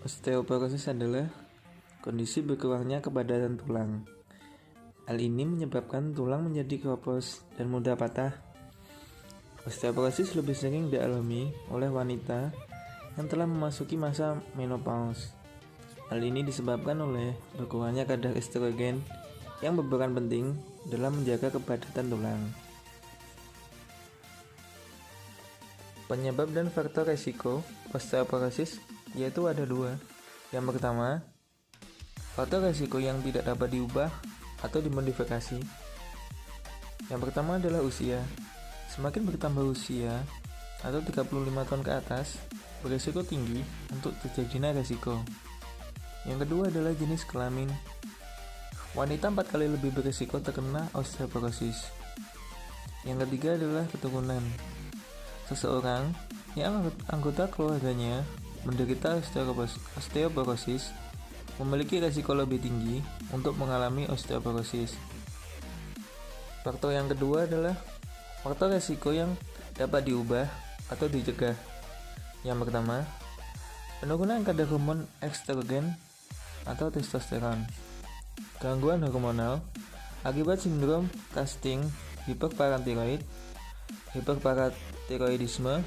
Osteoporosis adalah kondisi berkurangnya kepadatan tulang. Hal ini menyebabkan tulang menjadi keropos dan mudah patah. Osteoporosis lebih sering dialami oleh wanita yang telah memasuki masa menopause. Hal ini disebabkan oleh berkurangnya kadar estrogen yang berperan penting dalam menjaga kepadatan tulang. Penyebab dan faktor resiko osteoporosis yaitu ada dua. Yang pertama, faktor resiko yang tidak dapat diubah atau dimodifikasi. Yang pertama adalah usia. Semakin bertambah usia atau 35 tahun ke atas, berisiko tinggi untuk terjadinya resiko. Yang kedua adalah jenis kelamin. Wanita 4 kali lebih berisiko terkena osteoporosis. Yang ketiga adalah keturunan. Seseorang yang anggota keluarganya menderita osteoporosis memiliki risiko lebih tinggi untuk mengalami osteoporosis. Faktor yang kedua adalah faktor risiko yang dapat diubah atau dicegah. Yang pertama, penurunan kadar hormon estrogen atau testosteron. Gangguan hormonal akibat sindrom casting, hiperparatiroid, hiperparatiroidisme,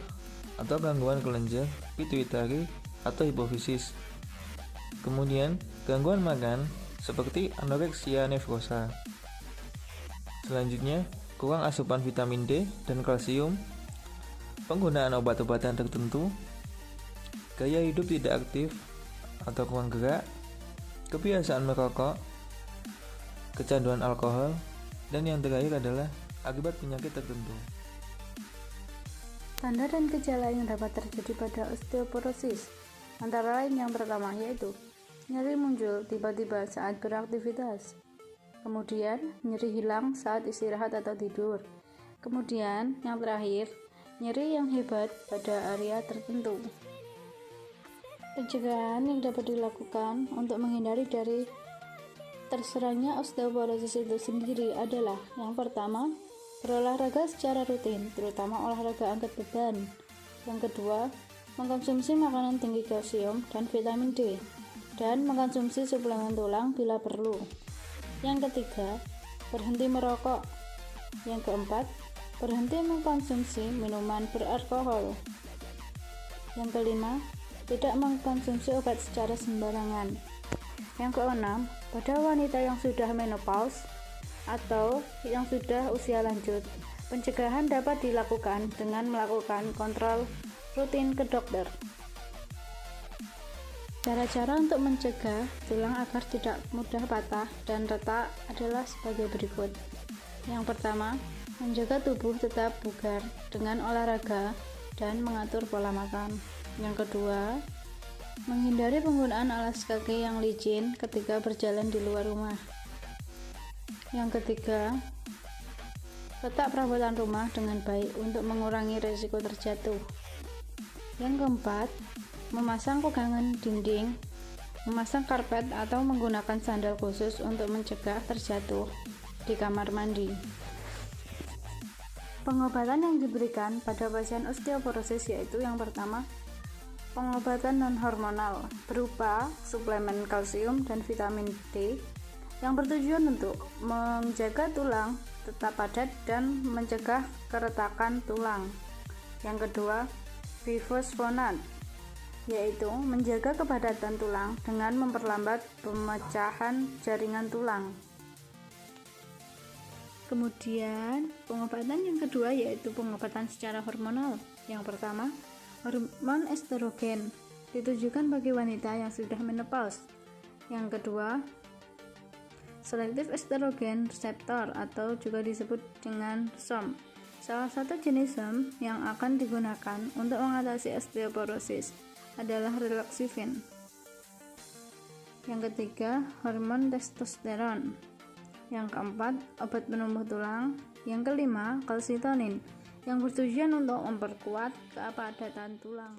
atau gangguan kelenjar pituitari atau hipofisis. Kemudian, gangguan makan seperti anoreksia nervosa. Selanjutnya, kurang asupan vitamin D dan kalsium, penggunaan obat-obatan tertentu, gaya hidup tidak aktif atau kurang gerak, kebiasaan merokok, kecanduan alkohol, dan yang terakhir adalah akibat penyakit tertentu. Tanda dan gejala yang dapat terjadi pada osteoporosis antara lain yang pertama yaitu nyeri muncul tiba-tiba saat beraktivitas, kemudian nyeri hilang saat istirahat atau tidur, kemudian yang terakhir nyeri yang hebat pada area tertentu. Pencegahan yang dapat dilakukan untuk menghindari dari terserangnya osteoporosis itu sendiri adalah yang pertama, berolahraga secara rutin, terutama olahraga angkat beban. Yang kedua, mengkonsumsi makanan tinggi kalsium dan vitamin D, dan mengkonsumsi suplemen tulang bila perlu. Yang ketiga, berhenti merokok. Yang keempat, berhenti mengkonsumsi minuman beralkohol. Yang kelima, tidak mengkonsumsi obat secara sembarangan. Yang keenam, pada wanita yang sudah menopause atau yang sudah usia lanjut, pencegahan dapat dilakukan dengan melakukan kontrol rutin ke dokter. Cara-cara untuk mencegah tulang agar tidak mudah patah dan retak adalah sebagai berikut. Yang pertama, menjaga tubuh tetap bugar dengan olahraga dan mengatur pola makan. Yang kedua, menghindari penggunaan alas kaki yang licin ketika berjalan di luar rumah. Yang ketiga, letak perabotan rumah dengan baik untuk mengurangi risiko terjatuh. Yang keempat, memasang pegangan dinding, memasang karpet atau menggunakan sandal khusus untuk mencegah terjatuh di kamar mandi. Pengobatan yang diberikan pada pasien osteoporosis yaitu yang pertama, pengobatan non-hormonal berupa suplemen kalsium dan vitamin D yang bertujuan untuk menjaga tulang tetap padat dan mencegah keretakan tulang. Yang kedua, bifosfonat, yaitu menjaga kepadatan tulang dengan memperlambat pemecahan jaringan tulang. Kemudian, pengobatan yang kedua yaitu pengobatan secara hormonal. Yang pertama, hormon estrogen ditujukan bagi wanita yang sudah menopause. Yang kedua, selektif estrogen reseptor atau juga disebut dengan SERM. Salah satu jenis SERM yang akan digunakan untuk mengatasi osteoporosis adalah relaxivin. Yang ketiga, hormon testosteron. Yang keempat, obat penumbuh tulang. Yang kelima, kalsitonin yang bertujuan untuk memperkuat kepadatan tulang.